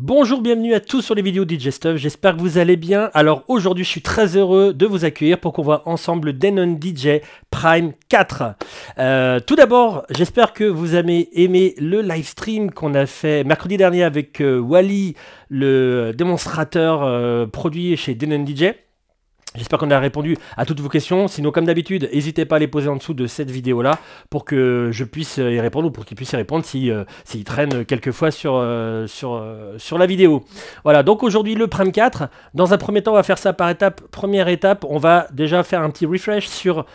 Bonjour, bienvenue à tous sur les vidéos DJ Stuff, j'espère que vous allez bien. Alors aujourd'hui je suis très heureux de vous accueillir pour qu'on voit ensemble Denon DJ Prime 4. Tout d'abord, j'espère que vous avez aimé le live stream qu'on a fait mercredi dernier avec Wally, le démonstrateur produit chez Denon DJ. J'espère qu'on a répondu à toutes vos questions. Sinon, comme d'habitude, n'hésitez pas à les poser en dessous de cette vidéo-là pour que je puisse y répondre ou pour qu'ils puissent y répondre s'ils traînent quelquefois sur la vidéo. Voilà, donc aujourd'hui, le Prime 4. Dans un premier temps, on va faire ça par étapes. Première étape, on va déjà faire un petit refresh sur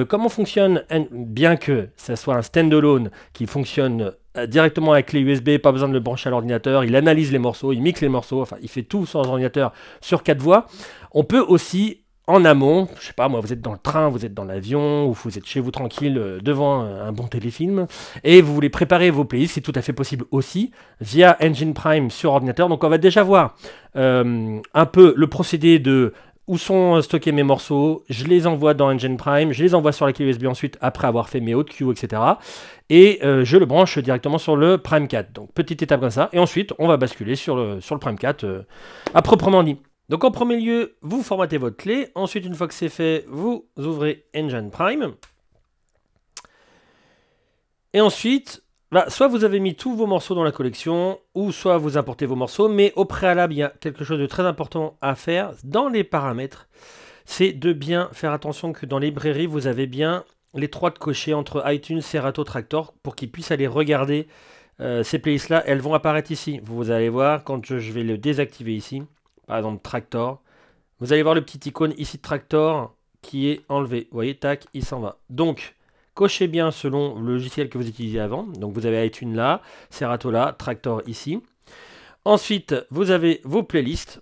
comment fonctionne, bien que ça soit un standalone qui fonctionne directement avec clé USB, pas besoin de le brancher à l'ordinateur, il analyse les morceaux, il mixe les morceaux, enfin il fait tout sur ordinateur sur 4 voies. On peut aussi en amont, je sais pas moi, vous êtes dans le train, vous êtes dans l'avion, ou vous êtes chez vous tranquille devant un bon téléfilm, et vous voulez préparer vos playlists, c'est tout à fait possible aussi, via Engine Prime sur ordinateur. Donc on va déjà voir un peu le procédé de où sont stockés mes morceaux, je les envoie dans Engine Prime, je les envoie sur la clé USB ensuite après avoir fait mes hautes queues, etc. Et je le branche directement sur le Prime 4. Donc petite étape comme ça, et ensuite on va basculer sur le Prime 4 à proprement dit. Donc en premier lieu, vous formatez votre clé, ensuite une fois que c'est fait, vous ouvrez Engine Prime. Et ensuite, soit vous avez mis tous vos morceaux dans la collection, ou soit vous importez vos morceaux, mais au préalable, il y a quelque chose de très important à faire dans les paramètres, c'est de bien faire attention que dans les librairies, vous avez bien les 3 de cocher entre iTunes, Serato, Traktor, pour qu'ils puissent aller regarder ces playlists-là. Elles vont apparaître ici. Vous allez voir, quand je vais le désactiver ici, par exemple Traktor, vous allez voir le petit icône ici de Traktor qui est enlevé. Vous voyez, tac, il s'en va. Donc, cochez bien selon le logiciel que vous utilisez avant. Donc, vous avez iTunes là, Serato là, Traktor ici. Ensuite, vous avez vos playlists.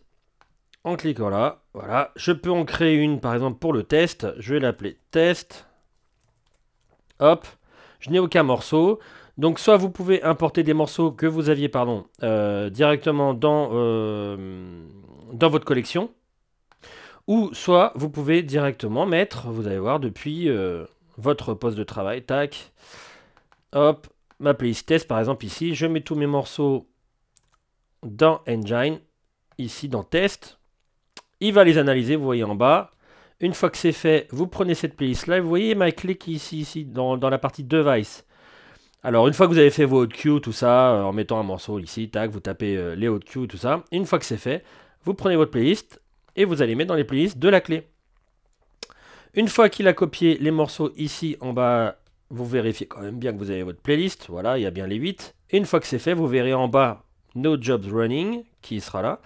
En cliquant là, voilà. Je peux en créer une, par exemple, pour le test. Je vais l'appeler test. Hop. Je n'ai aucun morceau. Donc, soit vous pouvez importer des morceaux que vous aviez, directement dans votre collection. Ou soit vous pouvez directement mettre, vous allez voir, depuis votre poste de travail, tac, hop, ma playlist test, par exemple ici, je mets tous mes morceaux dans Engine, ici dans test. Il va les analyser, vous voyez en bas. Une fois que c'est fait, vous prenez cette playlist-là, vous voyez ma clé qui est ici dans la partie device. Alors, une fois que vous avez fait vos hot queues, tout ça, en mettant un morceau ici, tac, vous tapez les hot queues, tout ça. Une fois que c'est fait, vous prenez votre playlist et vous allez mettre dans les playlists de la clé. Une fois qu'il a copié les morceaux ici en bas, vous vérifiez quand même bien que vous avez votre playlist. Voilà, il y a bien les 8. Et une fois que c'est fait, vous verrez en bas No Jobs Running, qui sera là.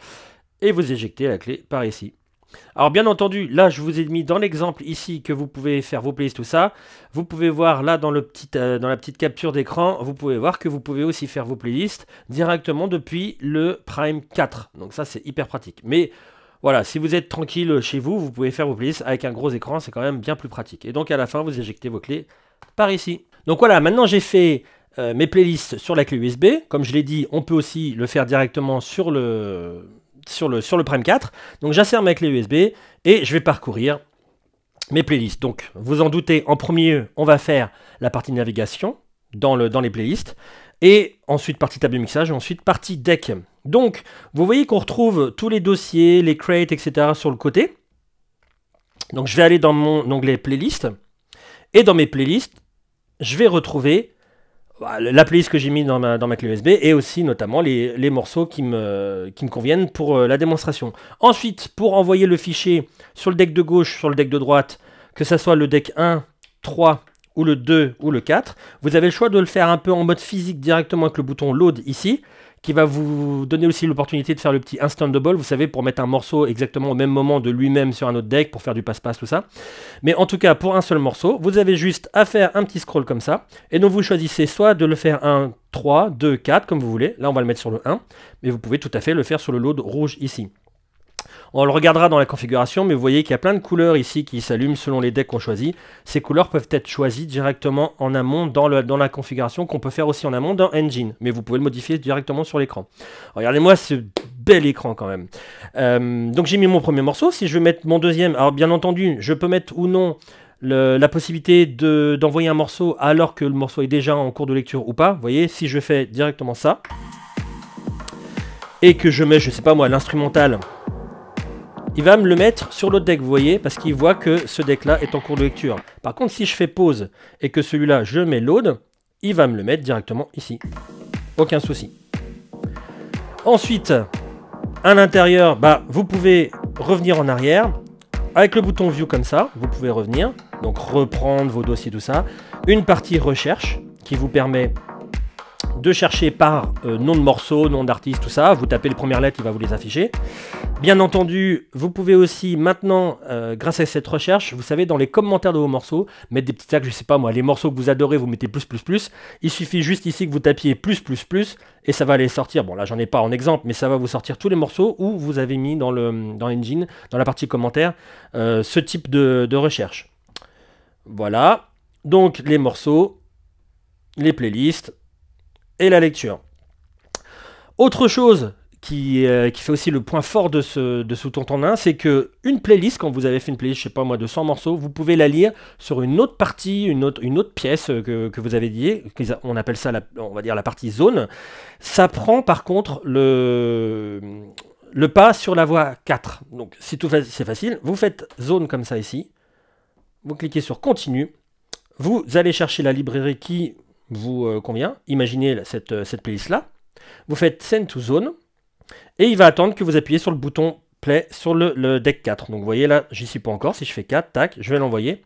Et vous éjectez la clé par ici. Alors bien entendu, là je vous ai mis dans l'exemple ici que vous pouvez faire vos playlists, tout ça. Vous pouvez voir là dans la petite capture d'écran, vous pouvez voir que vous pouvez aussi faire vos playlists directement depuis le Prime 4. Donc ça c'est hyper pratique. Mais voilà, si vous êtes tranquille chez vous, vous pouvez faire vos playlists avec un gros écran, c'est quand même bien plus pratique. Et donc à la fin, vous éjectez vos clés par ici. Donc voilà, maintenant j'ai fait mes playlists sur la clé USB. Comme je l'ai dit, on peut aussi le faire directement sur le Prime 4. Donc j'insère ma clé USB et je vais parcourir mes playlists. Donc vous en doutez, en premier lieu, on va faire la partie navigation dans les playlists. Et ensuite partie table de mixage et ensuite partie deck. Donc vous voyez qu'on retrouve tous les dossiers, les crates, etc. sur le côté. Donc je vais aller dans mon onglet playlist. Et dans mes playlists, je vais retrouver la playlist que j'ai mis dans ma clé USB et aussi notamment les morceaux qui me conviennent pour la démonstration. Ensuite, pour envoyer le fichier sur le deck de gauche, sur le deck de droite, que ce soit le deck 1, 3 ou le 2 ou le 4, vous avez le choix de le faire un peu en mode physique directement avec le bouton Load ici, qui va vous donner aussi l'opportunité de faire le petit Instantable, vous savez, pour mettre un morceau exactement au même moment de lui-même sur un autre deck, pour faire du passe-passe, tout ça. Mais en tout cas, pour un seul morceau, vous avez juste à faire un petit scroll comme ça, et donc vous choisissez soit de le faire 1, 3, 2, 4, comme vous voulez, là on va le mettre sur le 1, mais vous pouvez tout à fait le faire sur le load rouge ici. On le regardera dans la configuration, mais vous voyez qu'il y a plein de couleurs ici qui s'allument selon les decks qu'on choisit. Ces couleurs peuvent être choisies directement en amont dans la configuration, qu'on peut faire aussi en amont dans Engine. Mais vous pouvez le modifier directement sur l'écran. Regardez-moi ce bel écran quand même. Donc j'ai mis mon premier morceau. Si je veux mettre mon deuxième, alors bien entendu, je peux mettre ou non la possibilité d'envoyer un morceau alors que le morceau est déjà en cours de lecture ou pas. Vous voyez, si je fais directement ça, et que je mets, je sais pas moi, l'instrumental, il va me le mettre sur l'autre deck, vous voyez, parce qu'il voit que ce deck-là est en cours de lecture. Par contre, si je fais pause et que celui-là, je mets load, il va me le mettre directement ici. Aucun souci. Ensuite, à l'intérieur, bah, vous pouvez revenir en arrière. Avec le bouton View comme ça, vous pouvez revenir. Donc reprendre vos dossiers, tout ça. Une partie recherche qui vous permet de chercher par nom de morceau, nom d'artiste, tout ça. Vous tapez les premières lettres, il va vous les afficher. Bien entendu, vous pouvez aussi maintenant, grâce à cette recherche, vous savez, dans les commentaires de vos morceaux, mettre des petits tags, je sais pas moi, les morceaux que vous adorez, vous mettez plus. Il suffit juste ici que vous tapiez plus, et ça va aller sortir. Bon, là, j'en ai pas en exemple, mais ça va vous sortir tous les morceaux où vous avez mis dans l'engine, dans la partie commentaires, ce type de recherche. Voilà. Donc, les morceaux, les playlists et la lecture. Autre chose qui fait aussi le point fort de ce tour en un, c'est que une playlist, quand vous avez fait une playlist, je sais pas moi, de 100 morceaux, vous pouvez la lire sur une autre partie, une autre pièce que vous avez dit, on appelle ça, on va dire la partie zone. Ça prend par contre le pas sur la voie 4. Donc c'est facile, vous faites zone comme ça ici, vous cliquez sur continue, vous allez chercher la librairie qui vous convient, imaginez cette playlist là, vous faites send to zone, et il va attendre que vous appuyez sur le bouton play sur le deck 4. Donc vous voyez là, j'y suis pas encore, si je fais 4, tac, je vais l'envoyer.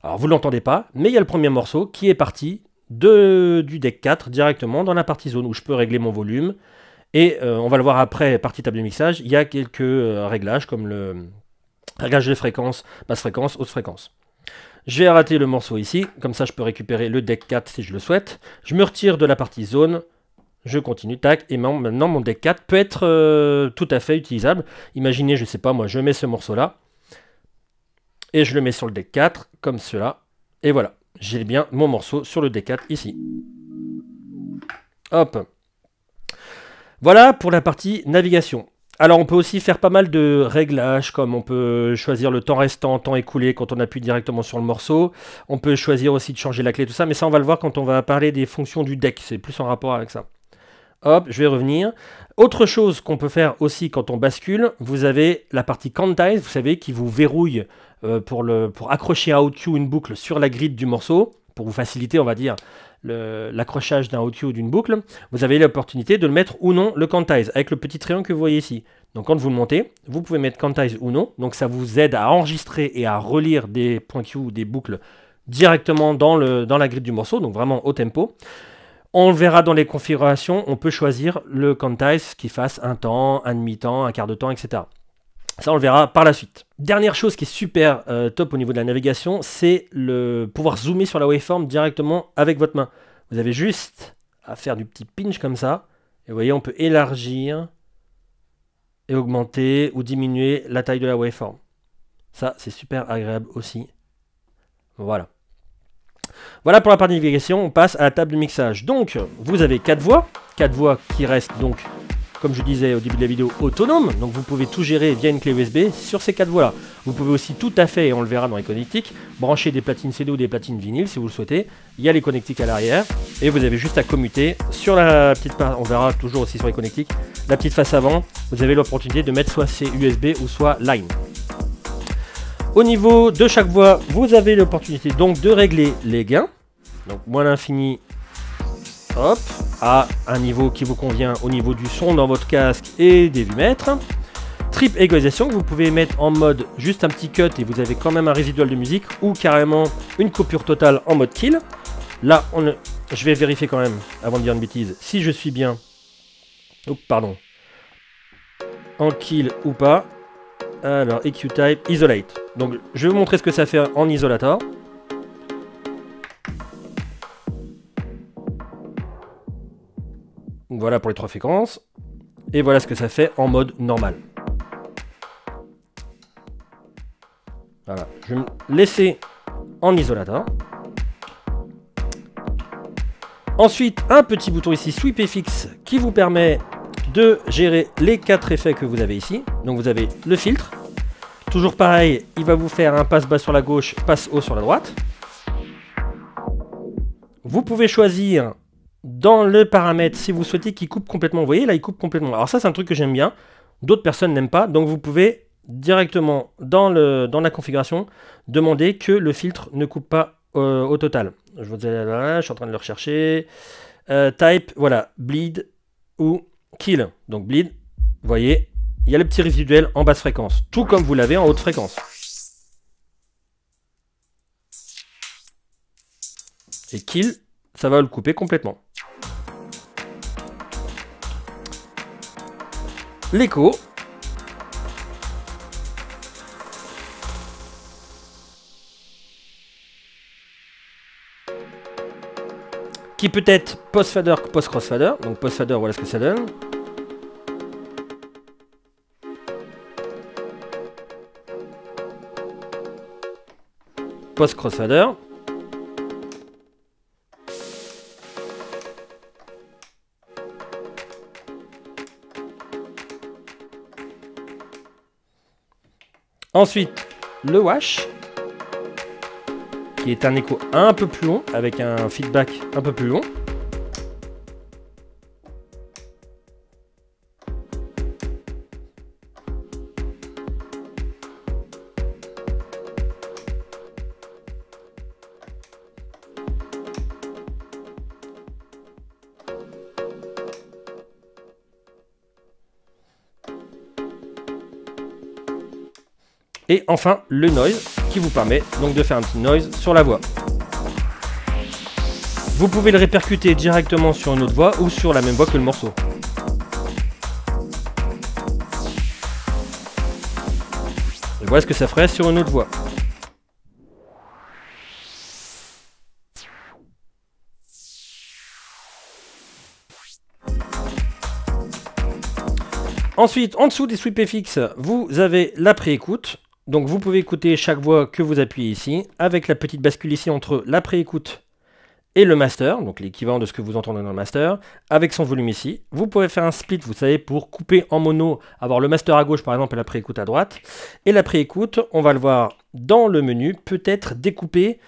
Alors vous ne l'entendez pas, mais il y a le premier morceau qui est parti du deck 4 directement dans la partie zone où je peux régler mon volume. Et on va le voir après, partie table de mixage, il y a quelques réglages comme le réglage de fréquence, basse fréquence, haute fréquence. Je vais arrêter le morceau ici, comme ça je peux récupérer le deck 4 si je le souhaite. Je me retire de la partie zone. Je continue, tac, et maintenant mon deck 4 peut être tout à fait utilisable. Imaginez, je sais pas moi, je mets ce morceau-là, et je le mets sur le deck 4, comme cela, et voilà, j'ai bien mon morceau sur le deck 4 ici. Hop. Voilà pour la partie navigation. Alors on peut aussi faire pas mal de réglages, comme on peut choisir le temps restant, temps écoulé quand on appuie directement sur le morceau. On peut choisir aussi de changer la clé, tout ça, mais ça on va le voir quand on va parler des fonctions du deck, c'est plus en rapport avec ça. Hop, je vais revenir. Autre chose qu'on peut faire aussi quand on bascule, vous avez la partie quantize, vous savez, qui vous verrouille pour accrocher à OutQ une boucle sur la grid du morceau, pour vous faciliter, on va dire, l'accrochage d'un OutQ ou d'une boucle. Vous avez l'opportunité de le mettre ou non, le quantize, avec le petit triangle que vous voyez ici. Donc quand vous le montez, vous pouvez mettre quantize ou non, donc ça vous aide à enregistrer et à relire des points Q ou des boucles directement dans la grid du morceau, donc vraiment au tempo. On le verra dans les configurations, on peut choisir le quantize qui fasse un temps, un demi-temps, un quart de temps, etc. Ça, on le verra par la suite. Dernière chose qui est super top au niveau de la navigation, c'est le pouvoir zoomer sur la waveform directement avec votre main. Vous avez juste à faire du petit pinch comme ça. Et vous voyez, on peut élargir et augmenter ou diminuer la taille de la waveform. Ça, c'est super agréable aussi. Voilà. Voilà pour la partie navigation, on passe à la table de mixage. Donc, vous avez 4 voix qui restent donc, comme je disais au début de la vidéo, autonomes. Donc vous pouvez tout gérer via une clé USB sur ces 4 voix-là. Vous pouvez aussi tout à fait, et on le verra dans les connectiques, brancher des platines CD ou des platines vinyle si vous le souhaitez. Il y a les connectiques à l'arrière, et vous avez juste à commuter sur la petite face, on verra toujours aussi sur les connectiques, la petite face avant, vous avez l'opportunité de mettre soit c'est USB ou soit line. Au niveau de chaque voix, vous avez l'opportunité donc de régler les gains. Donc moins l'infini, hop, à un niveau qui vous convient au niveau du son dans votre casque et des vumètres. Trip égalisation que vous pouvez mettre en mode juste un petit cut et vous avez quand même un résidual de musique ou carrément une coupure totale en mode kill. Là, je vais vérifier quand même, avant de dire une bêtise, si je suis bien, en kill ou pas. Alors, EQ type, isolate. Donc, je vais vous montrer ce que ça fait en isolator. Voilà pour les 3 fréquences. Et voilà ce que ça fait en mode normal. Voilà, je vais me laisser en isolator. Ensuite, un petit bouton ici, Sweep FX, qui vous permet de gérer les 4 effets que vous avez ici. Donc vous avez le filtre. Toujours pareil, il va vous faire un passe bas sur la gauche, passe haut sur la droite. Vous pouvez choisir dans le paramètre, si vous souhaitez qu'il coupe complètement, vous voyez là il coupe complètement. Alors ça c'est un truc que j'aime bien, d'autres personnes n'aiment pas, donc vous pouvez directement dans la configuration demander que le filtre ne coupe pas au total. Je suis en train de le rechercher. Type, voilà, bleed ou kill. Donc bleed, vous voyez, il y a le petit résiduel en basse fréquence, tout comme vous l'avez en haute fréquence. Et kill, ça va le couper complètement. L'écho. Qui peut être post-fader, post-crossfader. Donc post-fader, voilà ce que ça donne. Post-crossfader. Ensuite, le wash, qui est un écho un peu plus long, avec un feedback un peu plus long. Et enfin, le noise, qui vous permet donc de faire un petit noise sur la voix. Vous pouvez le répercuter directement sur une autre voix ou sur la même voix que le morceau. Et voilà ce que ça ferait sur une autre voix. Ensuite, en dessous des sweep FX, vous avez la pré-écoute. Donc vous pouvez écouter chaque voix que vous appuyez ici, avec la petite bascule ici entre la pré-écoute et le master, donc l'équivalent de ce que vous entendez dans le master, avec son volume ici. Vous pouvez faire un split, vous savez, pour couper en mono, avoir le master à gauche par exemple et la pré-écoute à droite. Et la pré-écoute, on va le voir dans le menu, peut être découpé.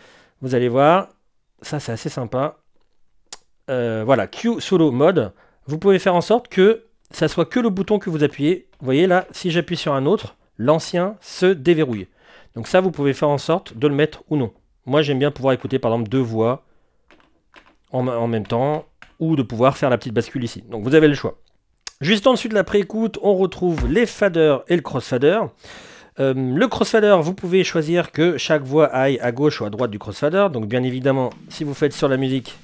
Vous allez voir, ça c'est assez sympa. Voilà, Q Solo Mode. Vous pouvez faire en sorte que ça soit que le bouton que vous appuyez. Vous voyez là, si j'appuie sur un autre, l'ancien se déverrouille. Donc ça, vous pouvez faire en sorte de le mettre ou non. Moi, j'aime bien pouvoir écouter par exemple deux voix en même temps, ou de pouvoir faire la petite bascule ici. Donc vous avez le choix. Juste en dessus de la pré-écoute, on retrouve les faders et le crossfader. Le crossfader, vous pouvez choisir que chaque voix aille à gauche ou à droite du crossfader. Donc bien évidemment, si vous faites sur la musique,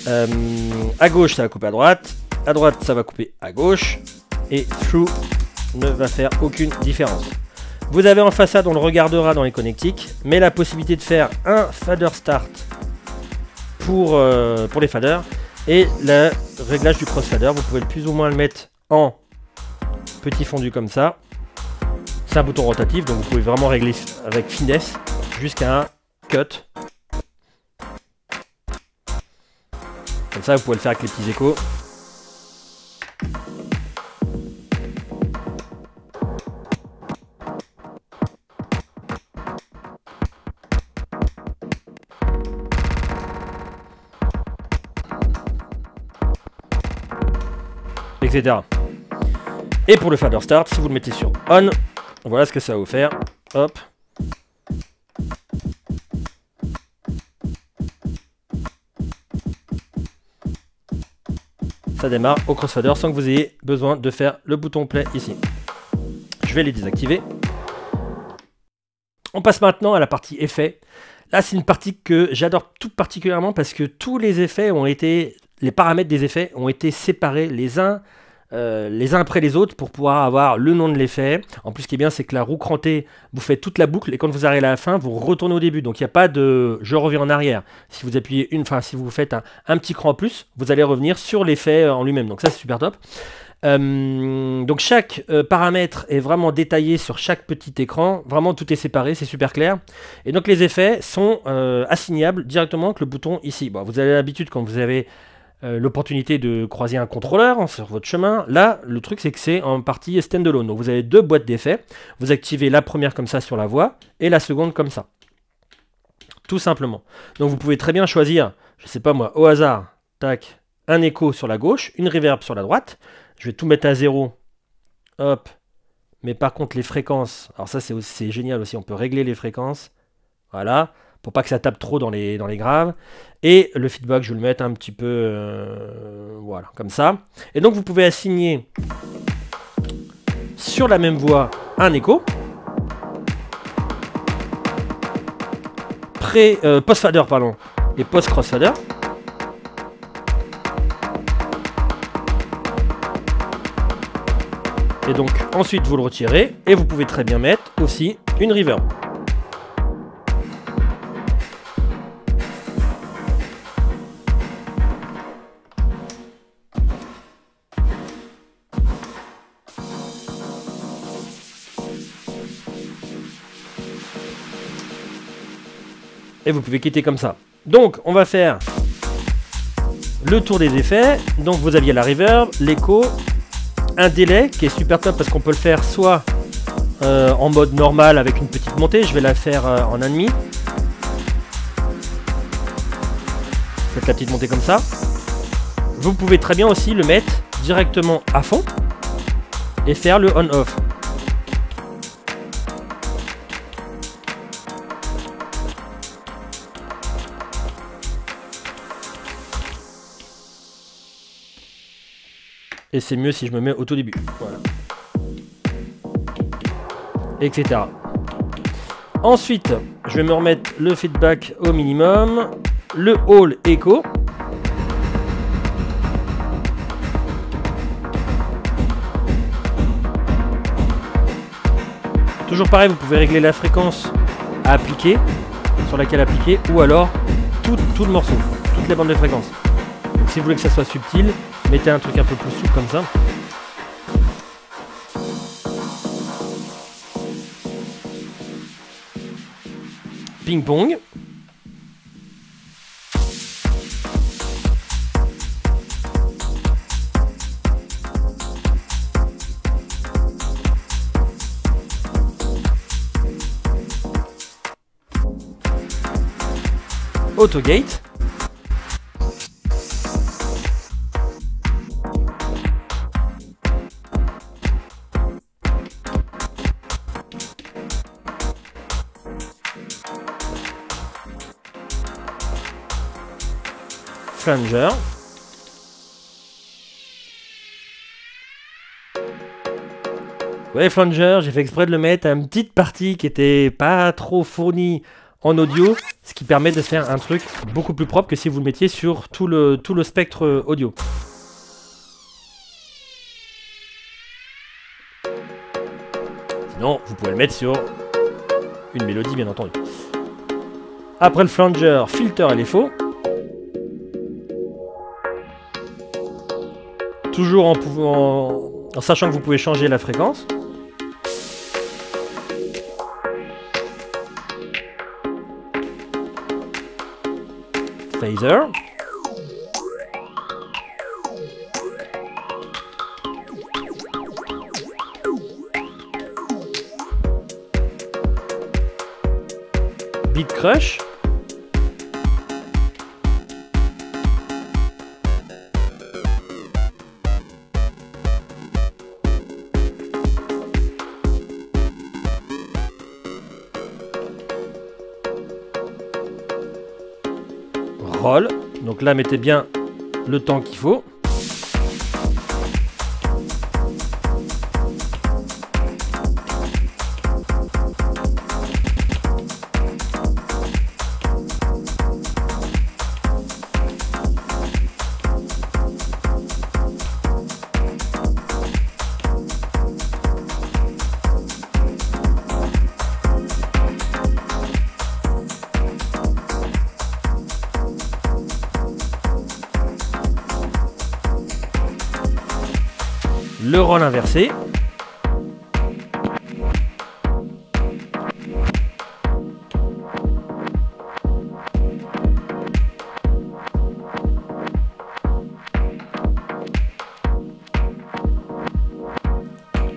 à gauche, ça va couper à droite, ça va couper à gauche, et through ne va faire aucune différence. Vous avez en façade, on le regardera dans les connectiques, mais la possibilité de faire un fader start pour les faders, et le réglage du crossfader, vous pouvez plus ou moins le mettre en petit fondu comme ça. C'est un bouton rotatif, donc vous pouvez vraiment régler avec finesse jusqu'à un cut. Comme ça, vous pouvez le faire avec les petits échos. Etc. Et pour le fader start, si vous le mettez sur on, voilà ce que ça va vous faire. Hop. Ça démarre au crossfader sans que vous ayez besoin de faire le bouton play ici. Je vais les désactiver. On passe maintenant à la partie effets. Là, c'est une partie que j'adore tout particulièrement parce que tous les effets ont été, les paramètres des effets ont été séparés les uns après les autres pour pouvoir avoir le nom de l'effet. En plus, ce qui est bien, c'est que la roue crantée, vous faites toute la boucle et quand vous arrivez à la fin, vous retournez au début. Donc, il n'y a pas de je reviens en arrière. Si vous appuyez si vous faites un petit cran en plus, vous allez revenir sur l'effet en lui-même. Donc, ça, c'est super top. Donc, chaque paramètre est vraiment détaillé sur chaque petit écran. Vraiment, tout est séparé, c'est super clair. Et donc, les effets sont assignables directement avec le bouton ici. Bon, vous avez l'habitude quand vous avez l'opportunité de croiser un contrôleur sur votre chemin. Là, le truc, c'est que c'est en partie standalone. Donc, vous avez deux boîtes d'effets. Vous activez la première comme ça sur la voix et la seconde comme ça. Tout simplement. Donc, vous pouvez très bien choisir, je sais pas moi, au hasard, tac, un écho sur la gauche, une reverb sur la droite. Je vais tout mettre à 0. Hop. Mais par contre, les fréquences, alors ça c'est génial aussi, on peut régler les fréquences. Voilà, pour pas que ça tape trop dans les graves. Et le feedback, je vais le mettre un petit peu, voilà, comme ça. Et donc vous pouvez assigner sur la même voix un écho. Post-fader, pardon, et post-crossfader. Et donc ensuite vous le retirez et vous pouvez très bien mettre aussi une reverb. Et vous pouvez quitter comme ça. Donc on va faire le tour des effets. Donc vous aviez la reverb, l'écho, un délai qui est super top parce qu'on peut le faire soit en mode normal avec une petite montée. Je vais la faire en 1,5. Faites la petite montée comme ça. Vous pouvez très bien aussi le mettre directement à fond et faire le on-off. Et c'est mieux si je me mets au tout début. Voilà. Etc. Ensuite, je vais me remettre le feedback au minimum. Le hall echo. Toujours pareil, vous pouvez régler la fréquence à appliquer, sur laquelle appliquer, ou alors tout le morceau, toutes les bandes de fréquence. Donc si vous voulez que ça soit subtil, mettez un truc un peu plus souple comme ça. Ping-pong. Autogate. Flanger. Ouais, Flanger, j'ai fait exprès de le mettre à une petite partie qui était pas trop fournie en audio, ce qui permet de faire un truc beaucoup plus propre que si vous le mettiez sur tout le spectre audio. Sinon, vous pouvez le mettre sur une mélodie, bien entendu. Après le flanger, filter et les faux. Toujours en sachant que vous pouvez changer la fréquence. Phaser. Beat Crush. Roll. Donc là, mettez bien le temps qu'il faut. Le roll inversé.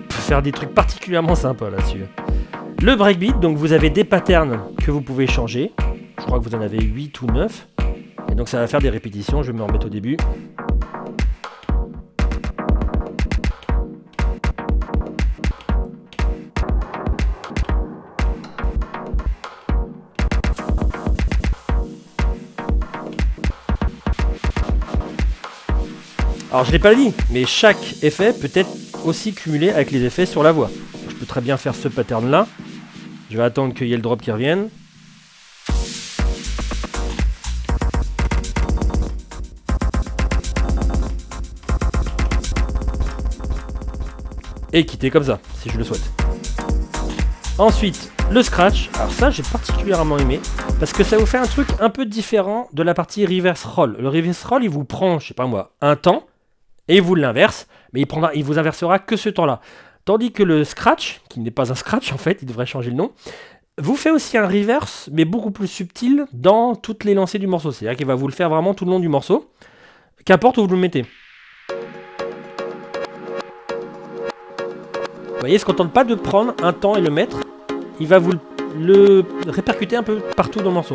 Faire des trucs particulièrement sympas là-dessus. Le breakbeat, donc vous avez des patterns que vous pouvez changer. Je crois que vous en avez 8 ou 9. Et donc ça va faire des répétitions, je vais me remettre au début. Alors je l'ai pas dit, mais chaque effet peut être aussi cumulé avec les effets sur la voix. Je peux très bien faire ce pattern là. Je vais attendre qu'il y ait le drop qui revienne. Et quitter comme ça, si je le souhaite. Ensuite, le scratch. Alors ça, j'ai particulièrement aimé, parce que ça vous fait un truc un peu différent de la partie reverse roll. Le reverse roll, il vous prend, je sais pas moi, un temps, et il vous l'inverse, mais il vous inversera que ce temps-là. Tandis que le scratch, qui n'est pas un scratch en fait, il devrait changer le nom, vous fait aussi un reverse, mais beaucoup plus subtil dans toutes les lancées du morceau. C'est-à-dire qu'il va vous le faire vraiment tout le long du morceau, qu'importe où vous le mettez. Vous voyez, il ne se contente pas de prendre un temps et le mettre, il va vous le répercuter un peu partout dans le morceau.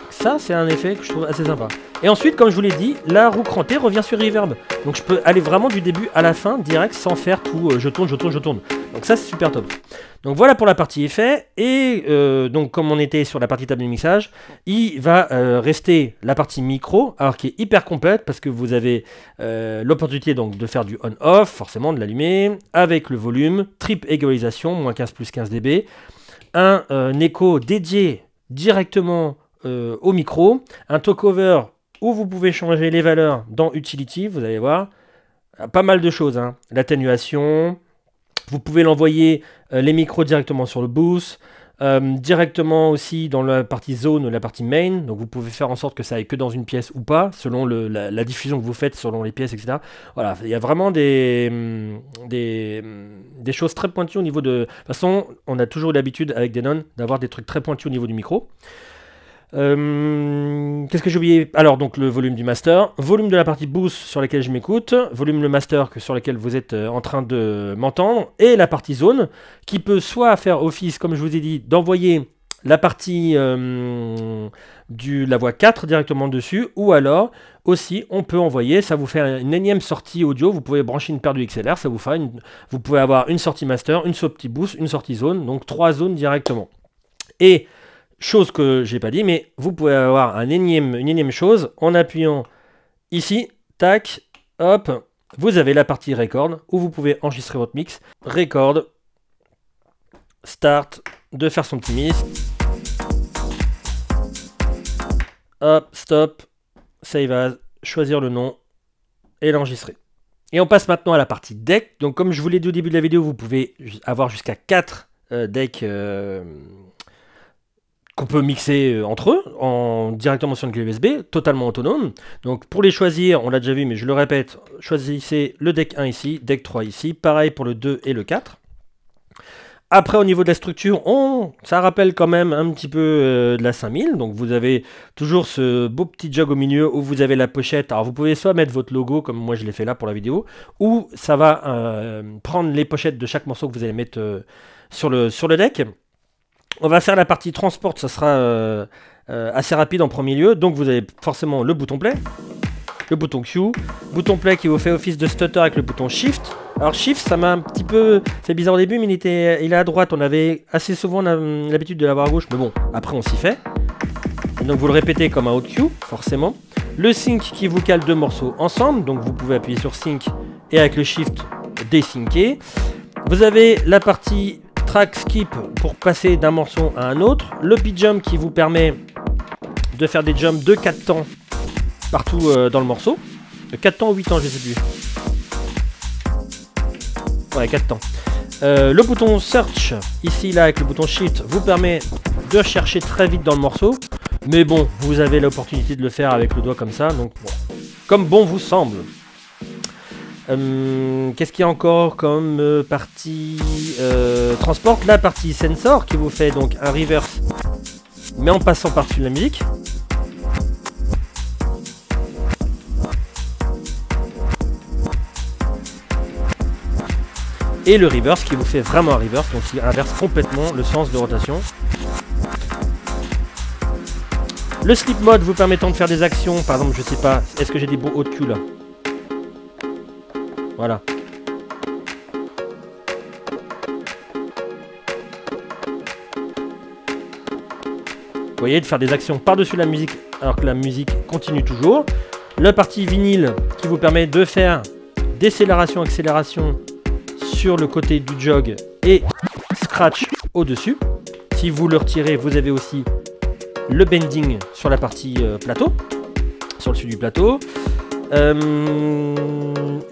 Ça, c'est un effet que je trouve assez sympa. Et ensuite, comme je vous l'ai dit, la roue crantée revient sur reverb. Donc je peux aller vraiment du début à la fin, direct, sans faire tout je tourne, je tourne, je tourne. Donc ça, c'est super top. Donc voilà pour la partie effet. Et donc comme on était sur la partie table de mixage, il va rester la partie micro, alors qui est hyper complète, parce que vous avez l'opportunité donc de faire du on-off, forcément de l'allumer, avec le volume, triple égalisation, moins 15 plus 15 dB, un écho dédié directement au micro, un talk-over où vous pouvez changer les valeurs dans Utility, vous allez voir, pas mal de choses, hein. L'atténuation, vous pouvez l'envoyer les micros directement sur le boost, directement aussi dans la partie zone, la partie main, donc vous pouvez faire en sorte que ça aille que dans une pièce ou pas, selon la diffusion que vous faites, selon les pièces, etc. Voilà, il y a vraiment des choses très pointues au niveau de... De toute façon, on a toujours eu l'habitude avec Denon d'avoir des trucs très pointus au niveau du micro. Qu'est-ce que j'ai oublié? Alors donc le volume du master, volume de la partie boost sur laquelle je m'écoute, volume le master sur lequel vous êtes en train de m'entendre, et la partie zone qui peut soit faire office, comme je vous ai dit, d'envoyer la partie la voix 4 directement dessus, ou alors aussi on peut envoyer, ça vous fait une énième sortie audio, vous pouvez brancher une paire de XLR, ça vous fait vous pouvez avoir une sortie master, une sortie boost, une sortie zone, donc 3 zones directement. Et chose que j'ai pas dit, mais vous pouvez avoir une énième chose en appuyant ici, tac, hop, vous avez la partie record où vous pouvez enregistrer votre mix, record, start, de faire son petit mix, hop, stop, save as, choisir le nom et l'enregistrer. Et on passe maintenant à la partie deck. Donc comme je vous l'ai dit au début de la vidéo, vous pouvez avoir jusqu'à 4 decks qu'on peut mixer entre eux, directement sur une clé USB, totalement autonome. Donc pour les choisir, on l'a déjà vu, mais je le répète, choisissez le deck 1 ici, deck 3 ici, pareil pour le 2 et le 4. Après, au niveau de la structure, ça rappelle quand même un petit peu de la 5000. Donc vous avez toujours ce beau petit jog au milieu où vous avez la pochette. Alors vous pouvez soit mettre votre logo, comme moi je l'ai fait là pour la vidéo, ou ça va prendre les pochettes de chaque morceau que vous allez mettre sur le deck. On va faire la partie transport, ça sera assez rapide en premier lieu. Donc vous avez forcément le bouton play, le bouton Q, bouton play qui vous fait office de stutter avec le bouton shift. Alors shift, ça m'a un petit peu... C'est bizarre au début, mais il est à droite. On avait assez souvent l'habitude de l'avoir à gauche, mais bon, après on s'y fait. Et donc vous le répétez comme un haut Q, forcément. Le sync qui vous cale 2 morceaux ensemble, donc vous pouvez appuyer sur sync et avec le shift désyncer. Vous avez la partie track skip pour passer d'un morceau à un autre, le beat jump qui vous permet de faire des jumps de 4 temps partout dans le morceau, 4 temps ou 8 temps, je sais plus. Ouais, 4 temps. Le bouton search ici là avec le bouton shift vous permet de chercher très vite dans le morceau, mais bon, vous avez l'opportunité de le faire avec le doigt comme ça, donc bon, comme bon vous semble. Qu'est-ce qu'il y a encore comme partie transport? La partie sensor qui vous fait donc un reverse mais en passant par-dessus la musique. Et le reverse qui vous fait vraiment un reverse, donc il inverse complètement le sens de rotation. Le sleep mode vous permettant de faire des actions, par exemple je sais pas, est-ce que j'ai des beaux hauts de cul là? Voilà. Vous voyez, de faire des actions par-dessus la musique alors que la musique continue toujours. La partie vinyle qui vous permet de faire décélération, accélération sur le côté du jog et scratch au-dessus. Si vous le retirez, vous avez aussi le bending sur la partie plateau, sur le dessus du plateau.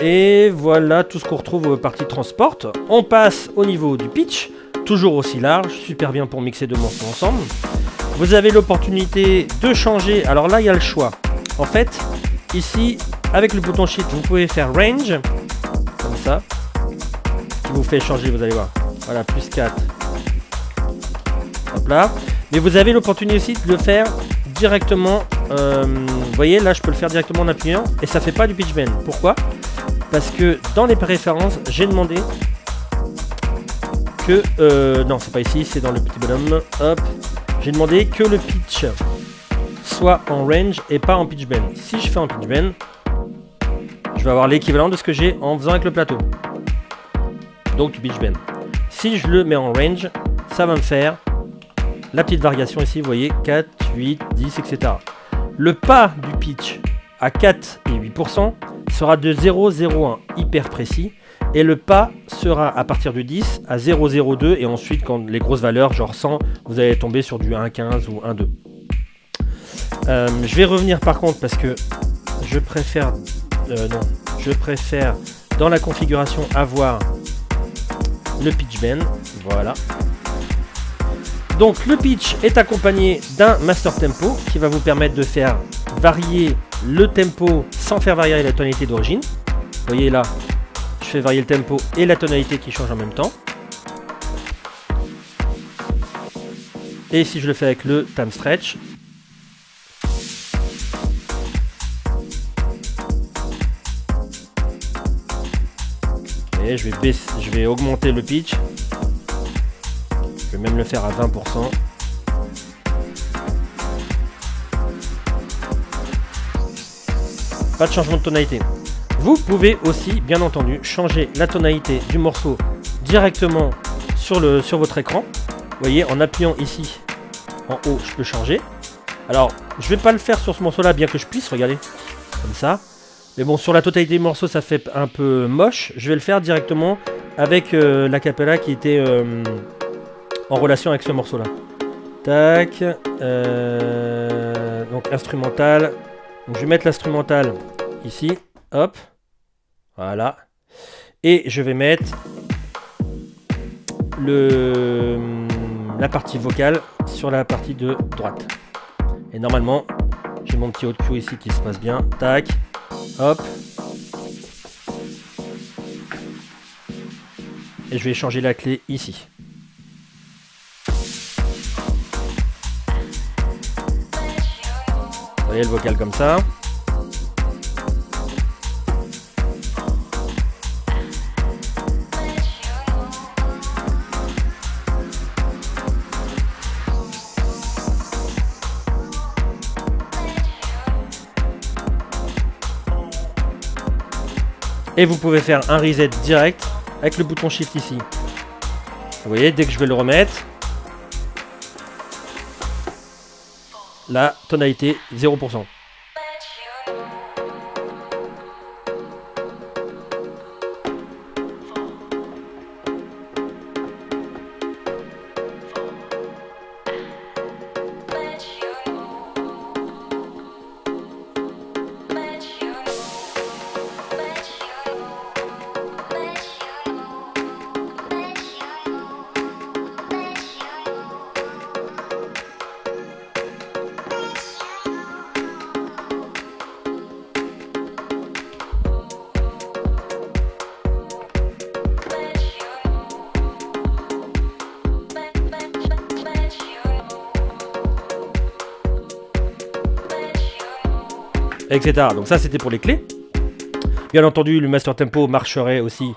Et voilà tout ce qu'on retrouve aux parties transport. On passe au niveau du pitch, toujours aussi large, super bien pour mixer deux morceaux ensemble. Vous avez l'opportunité de changer, alors là il y a le choix. En fait, ici, avec le bouton Shift, vous pouvez faire Range, comme ça, qui vous fait changer, vous allez voir. Voilà, plus 4. Hop là. Mais vous avez l'opportunité aussi de le faire directement. Vous voyez, là, je peux le faire directement en appuyant et ça fait pas du pitch bend. Pourquoi? Parce que dans les préférences, j'ai demandé que... non, c'est pas ici, c'est dans le petit bonhomme. Hop. J'ai demandé que le pitch soit en range et pas en pitch bend. Si je fais en pitch bend, je vais avoir l'équivalent de ce que j'ai en faisant avec le plateau. Donc du pitch bend. Si je le mets en range, ça va me faire la petite variation ici, vous voyez, 4, 8, 10, etc. Le pas du pitch à 4 et 8% sera de 0,01, hyper précis. Et le pas sera à partir de 10 à 0,02. Et ensuite, quand les grosses valeurs, genre 100, vous allez tomber sur du 1,15 ou 1,2. Je vais revenir par contre parce que je préfère... non, je préfère dans la configuration avoir le pitch bend. Voilà. Donc le pitch est accompagné d'un master tempo qui va vous permettre de faire varier le tempo sans faire varier la tonalité d'origine. Vous voyez là, je fais varier le tempo et la tonalité qui change en même temps. Et si je le fais avec le time stretch, et je vais augmenter le pitch. Je vais même le faire à 20%. Pas de changement de tonalité. Vous pouvez aussi, bien entendu, changer la tonalité du morceau directement sur votre écran. Vous voyez, en appuyant ici, en haut, je peux changer. Alors, je vais pas le faire sur ce morceau-là, bien que je puisse, regardez, comme ça. Mais bon, sur la totalité du morceau, ça fait un peu moche. Je vais le faire directement avec l'acapella qui était en relation avec ce morceau-là. Tac. Donc, instrumental. Donc, je vais mettre l'instrumental ici. Hop. Voilà. Et je vais mettre la partie vocale sur la partie de droite. Et normalement, j'ai mon petit haut de cue ici qui se passe bien. Tac. Hop. Et je vais changer la clé ici. Vous voyez le vocal comme ça. Et vous pouvez faire un reset direct avec le bouton Shift ici. Vous voyez, dès que je vais le remettre, la tonalité 0%. Etc. Donc ça c'était pour les clés. Bien entendu le master tempo marcherait aussi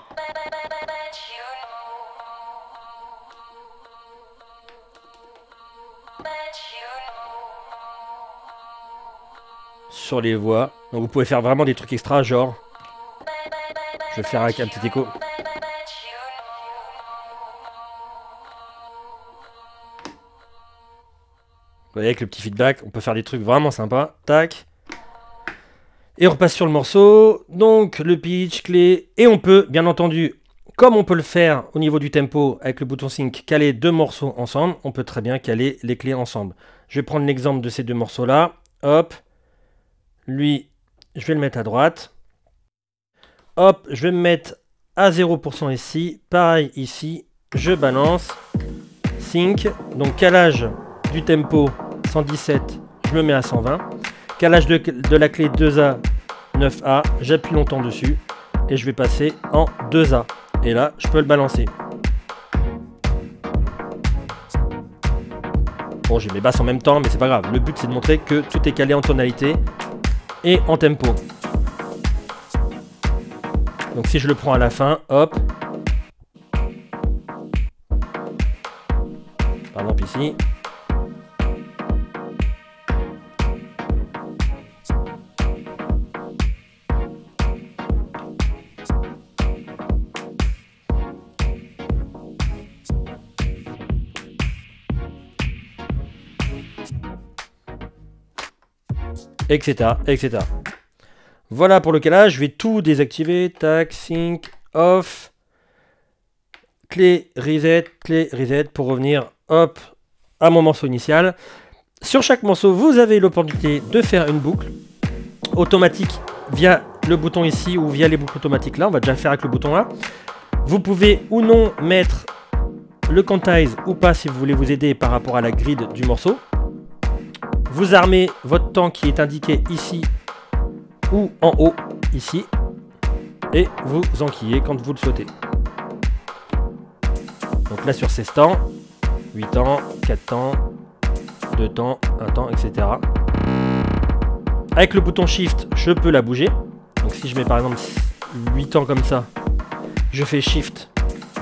sur les voix. Donc vous pouvez faire vraiment des trucs extra, genre je vais faire avec un petit écho. Vous voyez, avec le petit feedback, on peut faire des trucs vraiment sympas. Tac. Et on repasse sur le morceau. Donc le pitch, clé. Et on peut, bien entendu, comme on peut le faire au niveau du tempo avec le bouton sync, caler deux morceaux ensemble. On peut très bien caler les clés ensemble. Je vais prendre l'exemple de ces deux morceaux-là. Hop. Lui, je vais le mettre à droite. Hop, je vais me mettre à 0% ici. Pareil ici. Je balance. Sync. Donc calage du tempo 117, je me mets à 120. Calage de la clé 2A, 9A. J'appuie longtemps dessus. Et je vais passer en 2A. Et là, je peux le balancer. Bon, j'ai mes basses en même temps, mais c'est pas grave. Le but, c'est de montrer que tout est calé en tonalité et en tempo. Donc si je le prends à la fin, hop. Par exemple ici. Etc, etc. Voilà pour le calage, je vais tout désactiver. Tac, sync, off. Clé reset pour revenir, hop, à mon morceau initial. Sur chaque morceau, vous avez l'opportunité de faire une boucle automatique via le bouton ici ou via les boucles automatiques là. On va déjà faire avec le bouton là. Vous pouvez ou non mettre le quantize ou pas si vous voulez vous aider par rapport à la grid du morceau. Vous armez votre temps qui est indiqué ici ou en haut, ici. Et vous enquillez quand vous le souhaitez. Donc là sur 16 temps, 8 temps, 4 temps, 2 temps, 1 temps, etc. Avec le bouton Shift, je peux la bouger. Donc si je mets par exemple 8 temps comme ça, je fais Shift,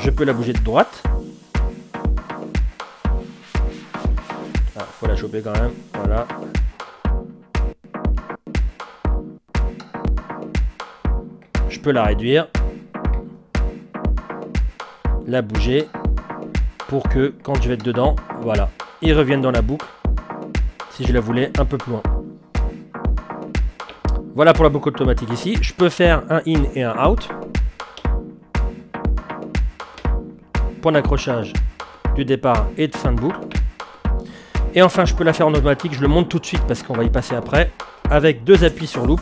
je peux la bouger de droite. Ah, faut la choper quand même, voilà. Je peux la réduire, la bouger, pour que quand je vais être dedans, voilà, ils reviennent dans la boucle, si je la voulais un peu plus loin. Voilà pour la boucle automatique ici. Je peux faire un in et un out. Point d'accrochage du départ et de fin de boucle. Et enfin, je peux la faire en automatique. Je le monte tout de suite parce qu'on va y passer après. Avec deux appuis sur loop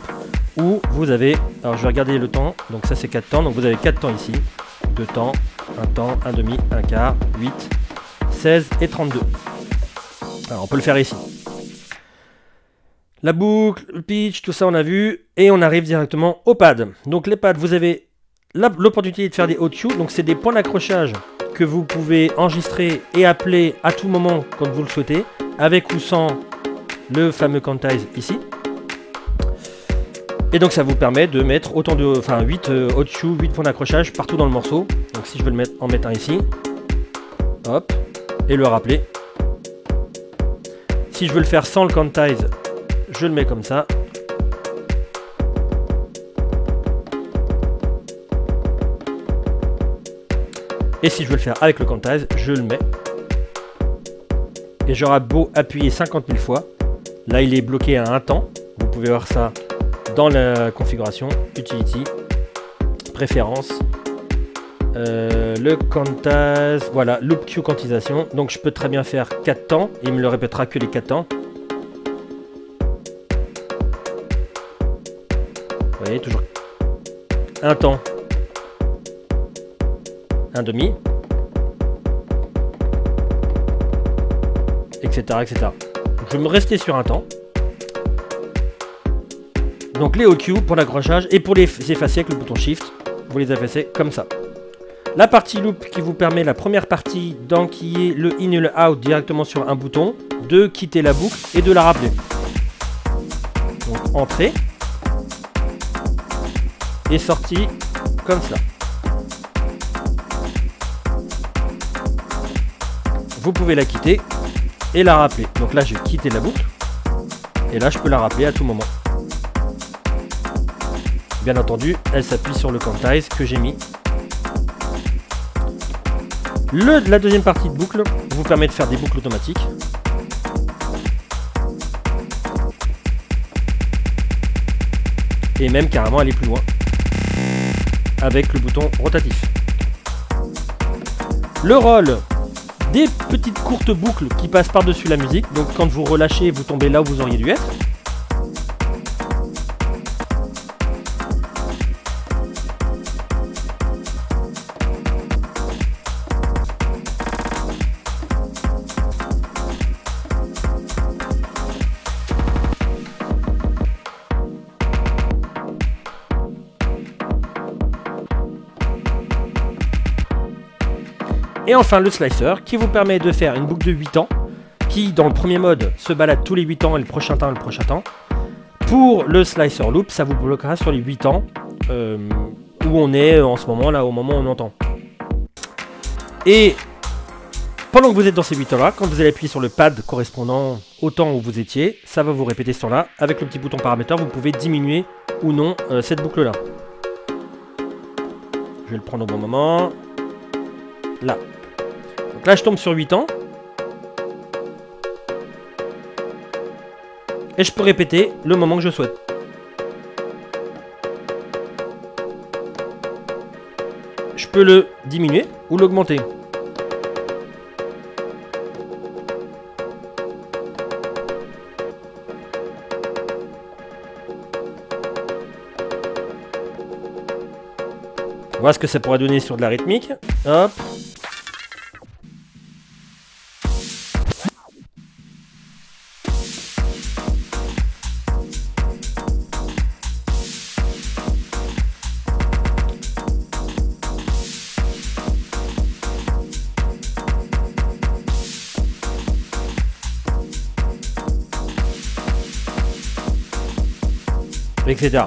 où vous avez... Alors, je vais regarder le temps. Donc ça, c'est 4 temps. Donc vous avez 4 temps ici. 2 temps, 1 temps, 1 demi, 1 quart, 8, 16 et 32. Alors, on peut le faire ici. La boucle, le pitch, tout ça on a vu. Et on arrive directement au pad. Donc les pads, vous avez l'opportunité de faire des OQ. Donc c'est des points d'accrochage que vous pouvez enregistrer et appeler à tout moment quand vous le souhaitez. Avec ou sans le fameux quantize ici. Et donc ça vous permet de mettre autant de, 8 OQ, 8 points d'accrochage partout dans le morceau. Donc si je veux le mettre, en mettre un ici. Hop. Et le rappeler. Si je veux le faire sans le quantize, je le mets comme ça. Et si je veux le faire avec le quantize, je le mets. Et j'aurai beau appuyer 50 000 fois. Là, il est bloqué à un temps. Vous pouvez voir ça dans la configuration. Utility. Préférences. Le quantize. Voilà, loop Q quantisation. Donc, je peux très bien faire 4 temps. Et il me le répétera que les 4 temps. Vous voyez, toujours un temps, un demi, etc. etc. Donc, je vais me rester sur un temps. Donc les OQ pour l'accrochage et pour les effacer avec le bouton Shift, vous les effacez comme ça. La partie loop qui vous permet la première partie d'enquiller le in et le out directement sur un bouton, de quitter la boucle et de la rappeler. Donc entrée. Et sortie comme cela. Vous pouvez la quitter et la rappeler. Donc là, je vais quitter la boucle. Et là, je peux la rappeler à tout moment. Bien entendu, elle s'appuie sur le quantize que j'ai mis. La deuxième partie de boucle vous permet de faire des boucles automatiques. et même carrément aller plus loin avec le bouton rotatif. Le roll, des petites courtes boucles qui passent par-dessus la musique, donc quand vous relâchez, vous tombez là où vous auriez dû être. Et enfin le slicer qui vous permet de faire une boucle de 8 temps qui dans le premier mode se balade tous les 8 temps et le prochain temps et le prochain temps. Pour le slicer loop, ça vous bloquera sur les 8 temps où on est en ce moment, là au moment où on entend. Et pendant que vous êtes dans ces 8 temps là, quand vous allez appuyer sur le pad correspondant au temps où vous étiez, ça va vous répéter ce temps là. Avec le petit bouton paramètre, vous pouvez diminuer ou non cette boucle là. Je vais le prendre au bon moment. Là. Donc là, je tombe sur 8 ans. Et je peux répéter le moment que je souhaite. Je peux le diminuer ou l'augmenter. Voilà ce que ça pourrait donner sur de la rythmique. Hop. Etc.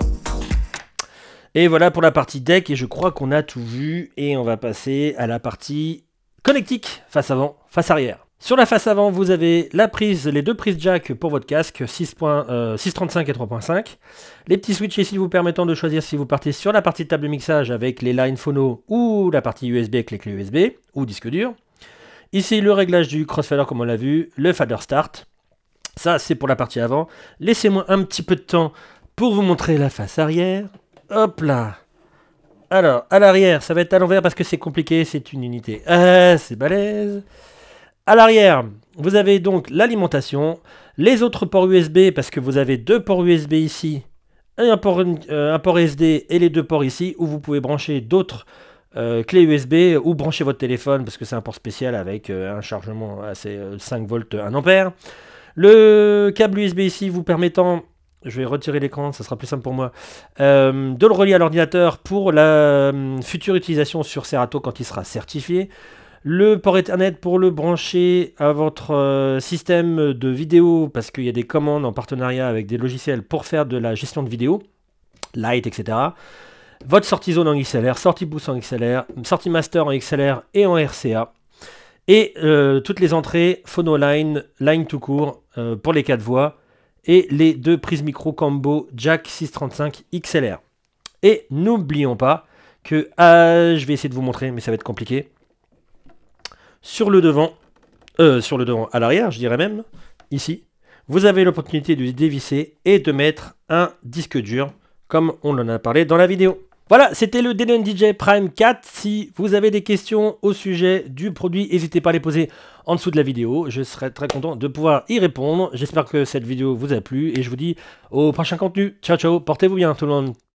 Et voilà pour la partie deck, et je crois qu'on a tout vu, et on va passer à la partie connectique, face avant, face arrière. Sur la face avant, vous avez la prise, les deux prises jack pour votre casque, 6.35 et 3.5. Les petits switches ici vous permettant de choisir si vous partez sur la partie de table de mixage avec les lines phono ou la partie USB avec les clés USB ou disque dur. Ici le réglage du crossfader comme on l'a vu, le fader start. Ça c'est pour la partie avant. Laissez-moi un petit peu de temps pour vous montrer la face arrière. Hop là. Alors, à l'arrière, ça va être à l'envers parce que c'est compliqué, c'est une unité. Ah, c'est balèze. À l'arrière, vous avez donc l'alimentation, les autres ports USB parce que vous avez deux ports USB ici, un port SD et les deux ports ici où vous pouvez brancher d'autres clés USB ou brancher votre téléphone parce que c'est un port spécial avec un chargement assez 5 volts 1 ampère. Le câble USB ici vous permettant... Je vais retirer l'écran, ça sera plus simple pour moi. De le relier à l'ordinateur pour la future utilisation sur Serato quand il sera certifié. Le port Ethernet pour le brancher à votre système de vidéo parce qu'il y a des commandes en partenariat avec des logiciels pour faire de la gestion de vidéo, Light, etc. Votre sortie zone en XLR, sortie boost en XLR, sortie master en XLR et en RCA. Et toutes les entrées phono line, line tout court pour les 4 voix. Et les deux prises micro combo jack 635 XLR. Et n'oublions pas que, je vais essayer de vous montrer, mais ça va être compliqué. Sur le devant, à l'arrière, je dirais même, ici, vous avez l'opportunité de dévisser et de mettre un disque dur, comme on en a parlé dans la vidéo. Voilà, c'était le Denon DJ Prime 4. Si vous avez des questions au sujet du produit, n'hésitez pas à les poser en dessous de la vidéo. Je serai très content de pouvoir y répondre. J'espère que cette vidéo vous a plu et je vous dis au prochain contenu. Ciao, ciao, portez-vous bien tout le monde.